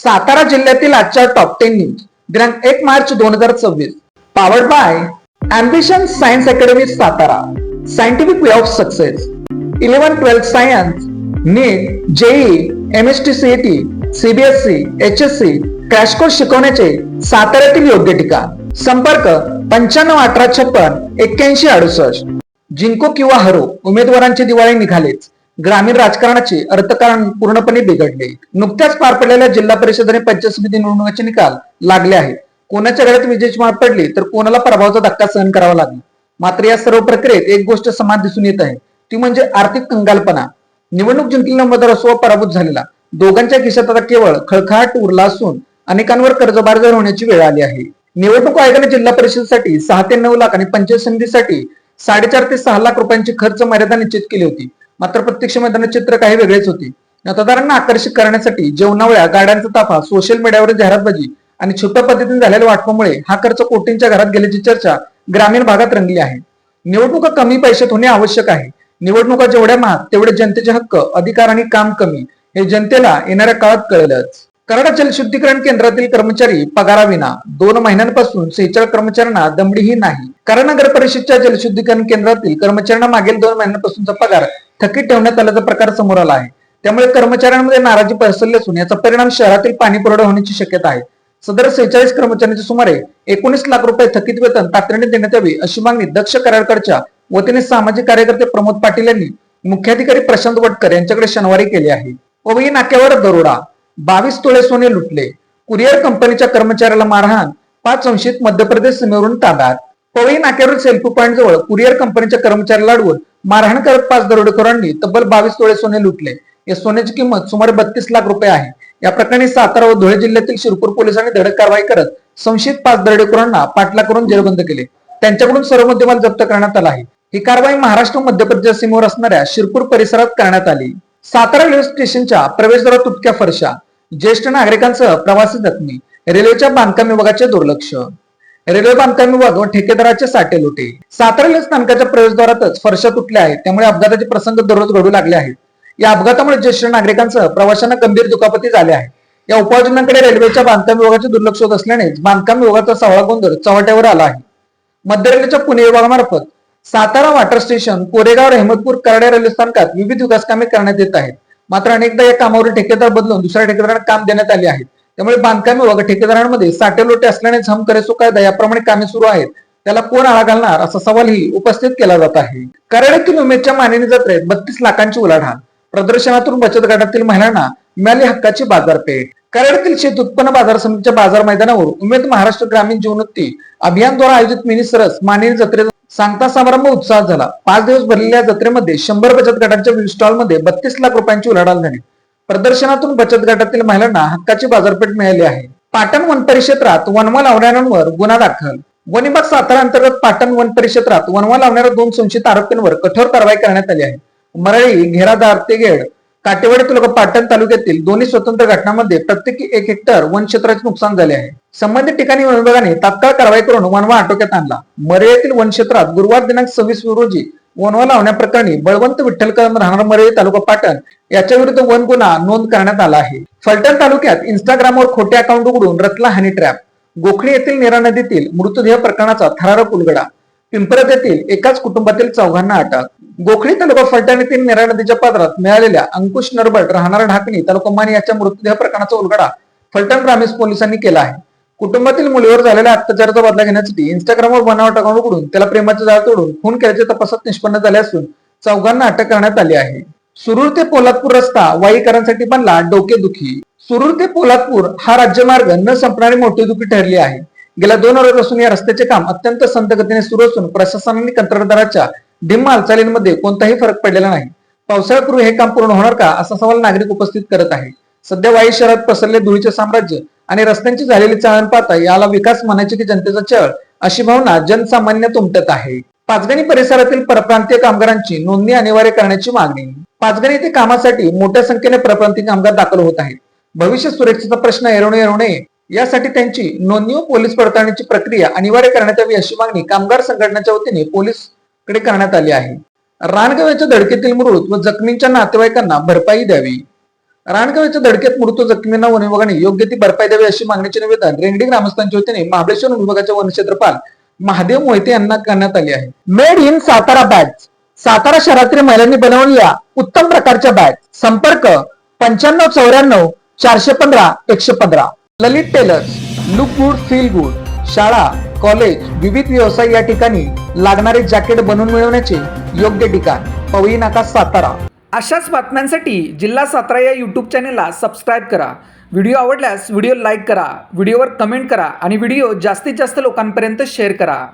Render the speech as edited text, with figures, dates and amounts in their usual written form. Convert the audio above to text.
सातारा जिल्ह्यातील आजच्या top 10 news दिनांक 1 मार्च 2026 powered by ambition science academy Satara. Scientific way of success. 11-12 science, NEET, JEE, MHT CET, CBSE, HSC crash course शिकवण्याचे साताऱ्यातील योग्य ठिकाण. संपर्क 95-1856-8168. जिंको किंवा हरो, उमेदवारांची दिवाळी निघालेच. ग्रामीण राजकारणाचे अर्थकारण पूर्णपणे बिघडले. नुकत्याच पार पडलेल्या जिल्हा परिषद आणि पंचायत समिती निवडणुकीचे निकाल लागले आहेत. कोणाच्या घरात विजेची माळ पडली तर कोणाला पराभवाचा धक्का सहन करावा लागला. मात्र या सर्व प्रक्रियेत एक गोष्ट समान दिसून येत आहे, ती म्हणजे आर्थिक कंगालपणा. निवडणूक जिंकलेला मतदार असो वा पराभूत झालेला, दोघांच्या खिशात आता केवळ खळखळाट उरला असून अनेकांवर कर्जबाजारी होण्याची वेळ आली आहे. निवडणूक आयोगाने जिल्हा परिषदेसाठी 6 ते 9 लाख आणि पंचायत समितीसाठी 4.5 ते 6 लाख रुपयांची खर्च मर्यादा निश्चित केली होती. मात्र प्रत्यक्ष मैदानात चित्र काही वेगळेच होते. मतदारांना आकर्षित करण्यासाठी जेवणावळ्या, गाड्यांचा ताफा, सोशल मीडियावर जाहिरातबाजी आणि छुप्या पद्धतीने झालेल्या वाटपामुळे हा खर्च कोटींच्या घरात गेल्याची चर्चा ग्रामीण भागात रंगली आहे. निवडणुका कमी पैशात होणे आवश्यक आहे. निवडणुका जेवढ्या महाग तेवढे जनतेचे हक्क, अधिकार आणि काम कमी, हे जनतेला येणाऱ्या काळात कळेलच. कराड जलशुद्धीकरण केंद्रातील कर्मचारी पगाराविना 2 महिन्यांपासून 46 कर्मचाऱ्यांना दमडीही नाही. कराड नगर परिषदच्या जलशुद्धीकरण केंद्रातील कर्मचाऱ्यांना मागील 2 महिन्यांपासूनचा पगार थकीत ठेवण्यात आल्याचा प्रकार समोर आला आहे. त्यामुळे कर्मचाऱ्यांमध्ये नाराजी पसरली असून याचा परिणाम शहरातील पाणी पुरवठा होण्याची शक्यता आहे. सदर 46 कर्मचाऱ्यांचे सुमारे 19 लाख रुपये थकीत वेतन तातडीने देण्यात यावे अशी मागणी दक्ष कराडकडच्या वतीने सामाजिक कार्यकर्ते प्रमोद पाटील यांनी मुख्याधिकारी प्रशांत वटकर यांच्याकडे शनिवारी केले आहे. पवई नाक्यावर दरोडा, 22 तोळे सोने लुटले. कुरिअर कंपनीच्या कर्मचाऱ्याला मारहाण, 5 संशयित मध्य प्रदेश सीमेवरून ताब्यात. पवई नाक्यावरील सेल्फी पॉइंट जवळ कुरिअर कंपनीच्या कर्मचाऱ्याला अडवून मारहाण करत 5 दरोडेखोरांनी तब्बल 22 तोळे सोने लुटले. या सोन्याची किंमत सुमारे 32 लाख रुपये आहे. या प्रकरणी सातारा व धुळे जिल्ह्यातील शिरपूर पोलिसांनी धडक कारवाई करत संशयित 5 दरोडेखोरांना पाठलाग करून जेरबंद केले. त्यांच्याकडून सर्व मुद्देमाल जप्त करण्यात आला आहे. ही कारवाई महाराष्ट्र मध्य प्रदेश सीमेवर असणाऱ्या शिरपूर परिसरात करण्यात आली. सातारा रेल्वे स्टेशनच्या प्रवेशद्वारात तुटक्या फरशा, ज्येष्ठ नागरिकांसह प्रवासी जखमी. रेल्वेच्या बांधकाम विभागाचे दुर्लक्ष. रेल्वे बांधकाम विभाग व ठेकेदाराचे साठे लोटे. सातारा रेल्वे स्थानकाच्या प्रवेशद्वारातच फरशा तुटल्या आहेत. त्यामुळे अपघाताचे प्रसंग दररोज घडू लागले आहेत. या अपघातामुळे ज्येष्ठ नागरिकांसह प्रवाशांना गंभीर दुखापती झाल्या आहेत. या उपाययोजनांकडे रेल्वेच्या बांधकाम विभागाचे दुर्लक्ष होत असल्यानेच बांधकाम विभागाचा सावळा गोंधळ चव्हाट्यावर आला आहे. मध्य रेल्वेच्या पुणे विभागामार्फत Satara water station, Koregaon, Rahimatpur, Karad railway स्थानकात विविध विकास कामे करण्यात येत आहेत. मात्र अनेकदा या कामावरील ठेकेदार बदलून दुसऱ्या ठेकेदारांना काम देण्यात आले आहेत. त्यामुळे बांधकाम विभाग ठेकेदारांमध्ये साठे लोटे असल्यानेच हम करे सो कायदा याप्रमाणे कामे सुरू आहेत. त्याला कोण आळा घालणार असा सवालही उपस्थित केला जात आहे. कराड येथील उमेदच्या मानिनी जत्रेत 32 लाखांची उलाढाल. प्रदर्शनातून बचत गटातील महिलांना मिळाली हक्काची बाजारपेठ. कराडतील शेत उत्पन्न बाजार समितीच्या बाजार मैदानावर उमेद महाराष्ट्र ग्रामीण जीवनोन्नती अभियानद्वारा आयोजित मिनी सरस मानिनी जत्रेचा सांगता समारंभ उत्साहात झाला. 5 दिवस भरलेल्या जत्रेमध्ये 100 बचत गटांच्या विविध स्टॉलमध्ये 32 लाख रुपयांची उलाढाल झाली. प्रदर्शनातून बचत गटातील महिलांना हक्काची बाजारपेठ मिळाली आहे. पाटण वन परिक्षेत्रात वनवा लावणाऱ्यांवर गुन्हा दाखल. वन विभाग सातारा अंतर्गत पाटण वन परिक्षेत्रात वनवा लावणाऱ्या 2 संशयित आरोपींवर कठोर कारवाई करण्यात आली आहे. मरळी, घेरादार, तेगेड, काटेवाडी तालुका पाटण तालुक्यातील दोन्ही स्वतंत्र घटनांमध्ये प्रत्येकी 1 हेक्टर वन क्षेत्राचे नुकसान झाले आहे. संबंधित ठिकाणी वन विभागाने तात्काळ कारवाई करून वनवा आटोक्यात आणला. मरळी येथील वन क्षेत्रात गुरुवार दिनांक 26 रोजी वनवा लावण्याप्रकरणी बळवंत विठ्ठल कदम राहणार मरळी तालुका पाटण याच्या विरुद्ध वन गुन्हा नोंद करण्यात आला आहे. फलटण तालुक्यात इंस्टाग्रामवर खोटे अकाउंट उघडून रचला हनी ट्रॅप. गोखणी येथील नीरा नदीतील मृतदेह प्रकरणाचा थरारक उलगडा. पिंपरत येथील एकाच कुटुंबातील 4घांना अटक. गोखणी तालुका फलटण येथील नीरा नदीच्या पात्रात मिळालेल्या अंकुश नरबट राहणार ढाकणी तालुका मानी याच्या मृतदेह प्रकरणाचा उलगडा फलटण ग्रामीण पोलिसांनी केला आहे. कुटुंबातील मुलीवर झालेल्या अत्याचाराचा बदला घेण्यासाठी इंस्टाग्रामवर बनावट अकाउंट उघडून त्याला प्रेमाचे जाळ तोडून खून केल्याचे तपासात निष्पन्न झाले असून 4घांना अटक करण्यात आली आहे. सुरूर ते पोलादपूर रस्ता वाईकरांसाठी बनला डोकेदुखी. सुरूर ते पोलादपूर हा राज्यमार्ग न संपणारी मोठेदुखी ठरली आहे. गेल्या 2 वर्षापासून या रस्त्याचे काम अत्यंत संथ गतीने सुरू असून प्रशासनाने कंत्राटदाराच्या ढिम्म हालचालींमध्ये कोणताही फरक पडलेला नाही. पावसाळ्यापूर्वी हे काम पूर्ण होणार का असा सवाल नागरिक उपस्थित करत आहे. सध्या वाई शहरात पसरले धुळीचे साम्राज्य आणि रस्त्यांची झालेली चाळण पाहता याला विकास म्हणायचे की जनतेचा छळ अशी भावना जनसामान्यात उमटत आहे. पाचगणी परिसरातील परप्रांतीय कामगारांची नोंदणी अनिवार्य करण्याची मागणी. पाचगणी येथे कामासाठी मोठ्या संख्येने परप्रांतीय कामगार दाखल होत आहेत. भविष्य सुरक्षेचा प्रश्न येऊ नये यासाठी त्यांची नोंदणी व पोलीस पडताळणीची प्रक्रिया अनिवार्य करण्यात यावी अशी मागणी कामगार संघटनेच्या वतीने पोलीसकडे करण्यात आली आहे. रानगव्याच्या धडकेतील मृत व जखमींच्या नातेवाईकांना भरपाई द्यावी. रानगव्याच्या धडकेत मृत्यू जखमींना वन विभागाने योग्य ती भरपाई द्यावी अशी मागणीचे निवेदन रेंगडी ग्रामस्थांच्या वतीने महाबळेश्वर वन विभागाच्या वनक्षेत्रपाल महादेव मोहिते यांना करण्यात आले आहे. Made in Satara bag. Satara शहरातील महिलांनी बनवलेल्या उत्तम प्रकारच्या बॅग. संपर्क 9594 415 115. Lalit tailors. Look good feel good. शाळा, कॉलेज, विविध व्यवसाय या ठिकाणी लागणारे जॅकेट बनवून मिळवण्याचे योग्य ठिकाण पवई नाका सातारा. अशाच बातम्यांसाठी जिल्हा सातारा या यूट्यूब चॅनेलला सबस्क्राईब करा. व्हिडिओ आवडल्यास व्हिडिओ लाईक करा, व्हिडिओवर कमेंट करा आणि व्हिडिओ जास्तीत जास्त लोकांपर्यंत शेअर करा.